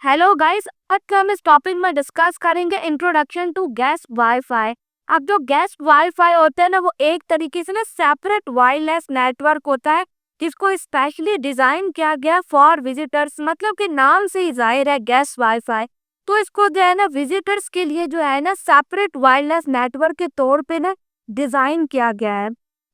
Hello guys, आज का हम इस टॉपिक में डिस्कस करेंगे इंट्रोडक्शन टू गैस वाईफाई। अब जो गैस वाईफाई होता है ना, वो एक तरीके से ना सेपरेट वायरलेस नेटवर्क होता है जिसको स्पेशली डिजाइन किया गया फॉर विजिटर्स। मतलब कि नाम से ही जाहिर है गैस वाईफाई, तो इसको जो है ना विजिटर्स के लिए जो है ना सेपरेट वायरलेस नेटवर्क के तौर पे ना डिजाइन किया गया है।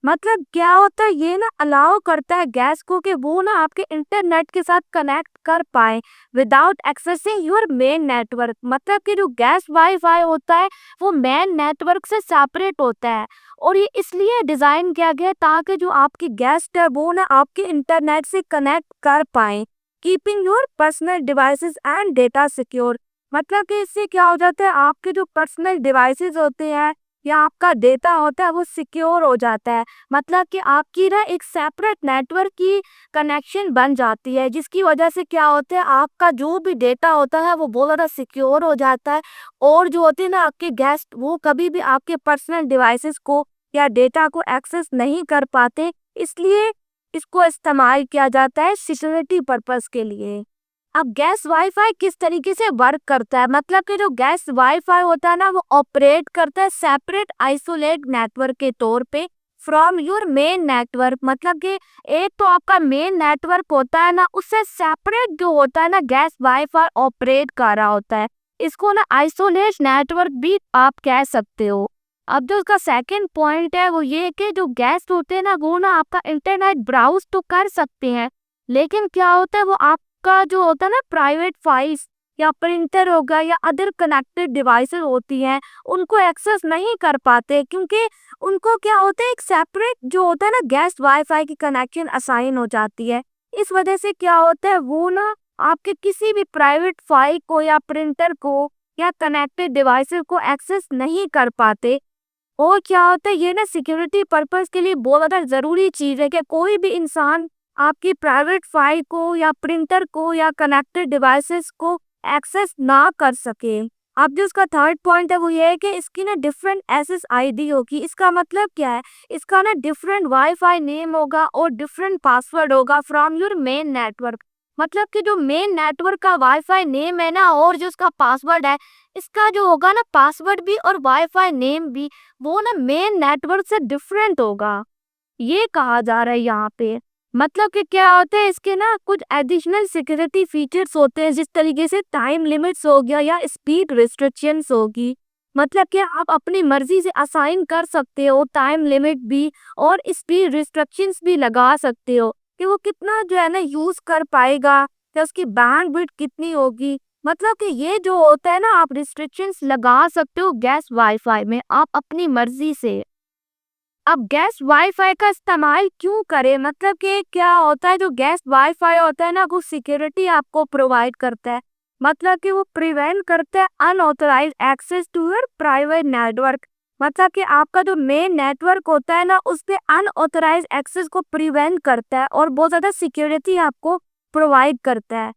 मतलब क्या होता है, ये ना अलाउ करता है गैस को कि वो ना आपके इंटरनेट के साथ कनेक्ट कर पाए without accessing your main network. मतलब कि जो गैस वाईफाई होता है वो मेन नेटवर्क से सेपरेट होता है, और ये इसलिए डिजाइन किया गया है ताकि जो आपकी गेस्ट है वो ना आपके इंटरनेट से कनेक्ट कर पाए, keeping your personal devices and data secure. मतलब कि इससे क्या हो जाता है, आपके जो पर्सनल डिवाइसेस होते हैं या आपका डेटा होता है वो सिक्योर हो जाता है। मतलब कि आपकी ना एक सेपरेट नेटवर्क की कनेक्शन बन जाती है, जिसकी वजह से क्या होता है, आपका जो भी डेटा होता है वो बहुत ज़्यादा सिक्योर हो जाता है। और जो होते हैं ना आपके गेस्ट, वो कभी भी आपके पर्सनल डिवाइसेस को या डेटा को एक्सेस नहीं कर पाते, इसलिए इसको इस्तेमाल किया जाता है सिक्योरिटी पर्पस के लिए। अब गैस वाईफाई किस तरीके से वर्क करता है, मतलब कि जो गैस वाईफाई होता है ना वो ऑपरेट करता है सेपरेट आइसोलेट नेटवर्क के तौर पे फ्रॉम योर मेन नेटवर्क। मतलब कि एक तो आपका मेन नेटवर्क होता है ना, उससे सेपरेट जो होता है ना गैस वाईफाई ऑपरेट कर रहा होता है। इसको ना आइसोलेट नेटवर्क भी आप कह सकते हो। अब जो उसका सेकंड पॉइंट है वो ये है कि जो गैस होते हैं ना वो ना आपका इंटरनेट ब्राउज तो कर सकते हैं, लेकिन क्या होता है वो का जो होता है ना प्राइवेट फाइल्स या प्रिंटर होगा या अदर कनेक्टेड डिवाइसेस होती हैं, उनको एक्सेस नहीं कर पाते, क्योंकि उनको क्या होता है एक सेपरेट जो होता है ना गैस वाईफाई की कनेक्शन असाइन हो जाती है। इस वजह से क्या होता है वो ना आपके किसी भी प्राइवेट फाइल को या प्रिंटर को या कनेक्टेड डिवाइसेस को एक्सेस नहीं कर पाते। और क्या होता है ये ना सिक्योरिटी पर्पस के लिए बहुत ज़्यादा ज़रूरी चीज़ है कि कोई भी इंसान आपकी प्राइवेट फाइल को या प्रिंटर को या कनेक्टेड डिवाइसेस को एक्सेस ना कर सके। अब जो उसका थर्ड पॉइंट है वो ये है कि इसकी ना डिफरेंट एसएस आईडी होगी। इसका मतलब क्या है, इसका ना डिफरेंट वाईफाई नेम होगा और डिफरेंट पासवर्ड होगा फ्रॉम योर मेन नेटवर्क। मतलब कि जो मेन नेटवर्क का वाईफाई नेम है ना और जो उसका पासवर्ड है, इसका जो होगा ना पासवर्ड भी और वाईफाई नेम भी, वो ना मेन नेटवर्क से डिफरेंट होगा, ये कहा जा रहा है यहाँ पे। मतलब कि क्या होता है, इसके ना कुछ एडिशनल सिक्योरिटी फीचर्स होते हैं, जिस तरीके से टाइम लिमिट्स हो गया या स्पीड रिस्ट्रिक्शंस होगी। मतलब कि आप अपनी मर्जी से असाइन कर सकते हो टाइम लिमिट भी और स्पीड रिस्ट्रिक्शंस भी लगा सकते हो कि वो कितना जो है ना यूज कर पाएगा या उसकी बैंडविड्थ कितनी होगी। मतलब कि ये जो होता है ना आप रिस्ट्रिक्शंस लगा सकते हो गैस वाईफाई में आप अपनी मर्जी से। अब गैस वाईफाई का इस्तेमाल क्यों करें, मतलब कि क्या होता है, जो गैस वाईफाई होता है ना वो सिक्योरिटी आपको प्रोवाइड करता है। मतलब कि वो प्रिवेंट करता है unauthorised access to your private network. मतलब कि आपका जो मेन नेटवर्क होता है ना उस पे अनऑथराइज एक्सेस को प्रिवेंट करता है और बहुत ज़्यादा सिक्योरिटी आपको प्रोवाइड करता है।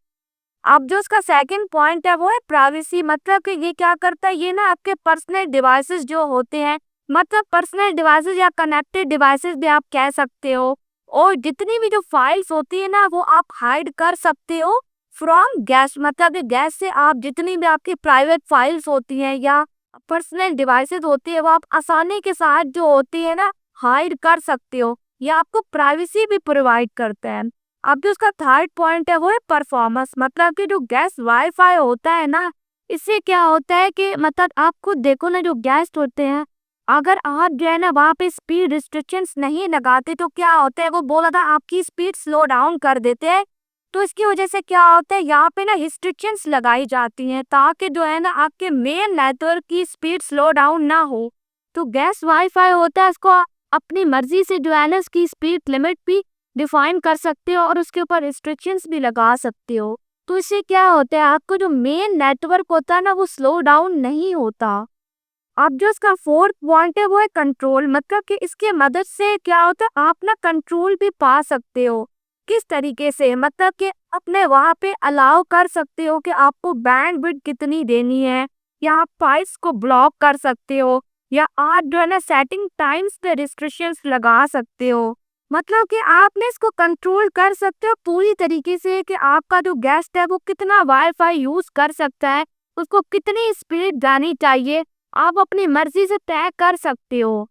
अब जो उसका सेकंड पॉइंट है वो है प्राइवेसी। मतलब कि ये क्या करता है, ये ना आपके पर्सनल डिवाइसेस जो होते हैं, मतलब पर्सनल डिवाइसेस या कनेक्टेड डिवाइसेस भी आप कह सकते हो, और जितनी भी जो फाइल्स होती है ना वो आप हाइड कर सकते हो फ्रॉम गैस। मतलब कि गैस से आप जितनी भी आपकी प्राइवेट फाइल्स होती हैं या पर्सनल डिवाइसेस होती है वो आप आसानी के साथ जो होती है ना हाइड कर सकते हो, या आपको प्राइवेसी भी प्रोवाइड करता है। अब जो उसका थर्ड पॉइंट है वो है परफॉर्मेंस। मतलब कि जो गैस वाईफाई होता है ना, इससे क्या होता है कि मतलब आप खुद देखो ना, जो गेस्ट होते हैं अगर आप जो है ना वहाँ पे स्पीड रिस्ट्रिक्शंस नहीं लगाते तो क्या होता है वो बहुत ज़्यादा आपकी स्पीड स्लो डाउन कर देते हैं। तो इसकी वजह से क्या होता है यहाँ पे ना रिस्ट्रिक्शंस लगाई जाती हैं ताकि जो है ना आपके मेन नेटवर्क की स्पीड स्लो डाउन ना हो। तो गैस वाईफाई होता है, इसको अपनी मर्जी से जो है ना इसकी स्पीड लिमिट भी डिफाइन कर सकते हो और उसके ऊपर रिस्ट्रिक्शंस भी लगा सकते हो। तो इससे क्या होता है, आपको जो मेन नेटवर्क होता है ना वो स्लो डाउन नहीं होता। अब जो इसका फोर्थ पॉइंट है वो है कंट्रोल। मतलब कि इसके मदद से क्या होता है, आप ना कंट्रोल भी पा सकते हो। किस तरीके से, मतलब कि अपने वहाँ पे अलाउ कर सकते हो कि आपको बैंडविड्थ कितनी देनी है, या आप फाइल्स को ब्लॉक कर सकते हो, या आप जो है ना सेटिंग टाइम्स पे रिस्ट्रिक्शंस लगा सकते हो, मतलब कि आपने इसको कंट्रोल कर सकते हो पूरी तरीके से कि आपका जो गेस्ट है वो कितना वाईफाई यूज कर सकता है, उसको कितनी स्पीड जानी चाहिए, आप अपनी मर्जी से तय कर सकते हो।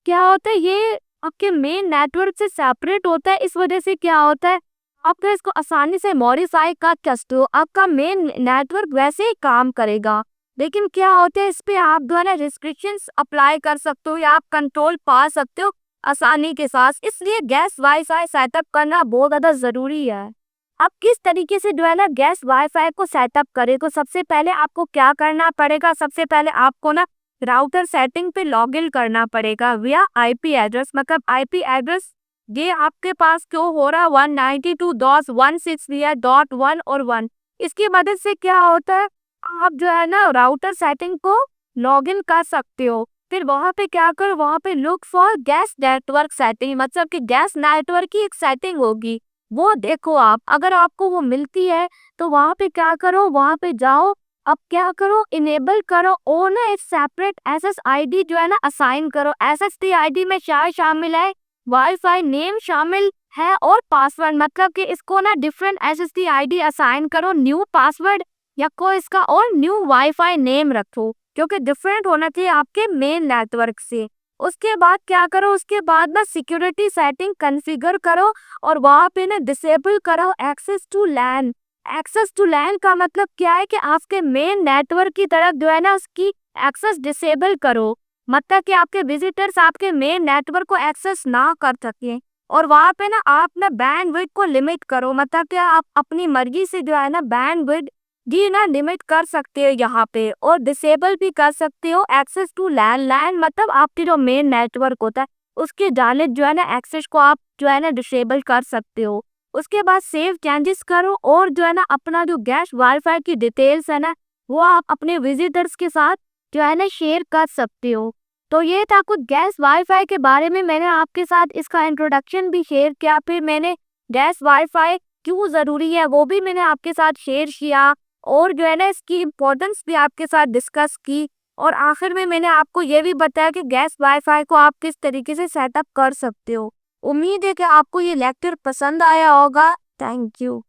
क्या होता है ये आपके मेन नेटवर्क से सेपरेट होता है, इस वजह से क्या होता है आप तो इसको आसानी से मॉडिफाई कर सकते हो, आपका मेन नेटवर्क वैसे ही काम करेगा। लेकिन क्या होता है इस पे आप द्वारा रिस्ट्रिक्शंस अप्लाई कर सकते हो या आप कंट्रोल पा सकते हो आसानी के साथ, इसलिए गैस वाईफाई सेटअप करना बहुत ज़्यादा ज़रूरी है। आप किस तरीके से जो है ना गैस वाईफाई को सेटअप करें, तो सबसे पहले आपको क्या करना पड़ेगा, सबसे पहले आपको ना राउटर सेटिंग पे लॉगिन करना पड़ेगा विया आईपी एड्रेस, मतलब आईपी एड्रेस ये आपके पास क्यों हो रहा 192.168.1 और 1, इसकी मदद से क्या होता है आप जो है ना राउटर सेटिंग को लॉगिन कर सकते हो। फिर वहाँ पे क्या करो, वहाँ पे look for gas network setting, मतलब कि गैस नेटवर्क की एक सेटिंग होगी, वो देखो आप, अगर आपको वो मिलती है तो वहाँ पे क्या करो, वहाँ पे जाओ, अब क्या करो इनेबल करो और ना एक सेपरेट SSID जो है ना असाइन करो। SSID में क्या शामिल है, वाईफाई नेम शामिल है और पासवर्ड, मतलब कि इसको ना डिफरेंट SSID असाइन करो, न्यू पासवर्ड या कोई इसका और न्यू वाईफाई नेम रखो, क्योंकि डिफरेंट होना चाहिए आपके मेन नेटवर्क से। उसके बाद क्या करो, उसके बाद ना सिक्योरिटी सेटिंग कॉन्फ़िगर करो और वहाँ पे ना डिसेबल करो access to LAN. Access to LAN का मतलब क्या है कि आपके मेन नेटवर्क की तरफ जो है ना उसकी एक्सेस डिसेबल करो, मतलब कि आपके विजिटर्स आपके मेन नेटवर्क को एक्सेस ना कर सकें। और वहाँ पे ना आप ना बैंडविड्थ को लिमिट करो, मतलब कि आप अपनी मर्जी से जो है ना बैंडविड्थ जी ना लिमिट कर सकते हो यहाँ पे, और डिसेबल भी कर सकते हो एक्सेस टू लैन। लैन मतलब आपकी जो मेन नेटवर्क होता है उसके जाने जो है ना एक्सेस को आप जो है ना डिसेबल कर सकते हो। उसके बाद सेव चेंजेस करो और जो है ना अपना जो गैस वाईफाई की डिटेल्स है ना वो आप अपने विजिटर्स के साथ जो है ना शेयर कर सकते हो। तो ये था कुछ गैस वाईफाई के बारे में, मैंने आपके साथ इसका इंट्रोडक्शन भी शेयर किया, फिर मैंने गैस वाईफाई क्यों ज़रूरी है वो भी मैंने आपके साथ शेयर किया, और जो है ना इसकी इम्पोर्टेंस भी आपके साथ डिस्कस की, और आखिर में मैंने आपको ये भी बताया कि गैस वाईफाई को आप किस तरीके से सेटअप कर सकते हो। उम्मीद है कि आपको ये लेक्चर पसंद आया होगा। Thank you.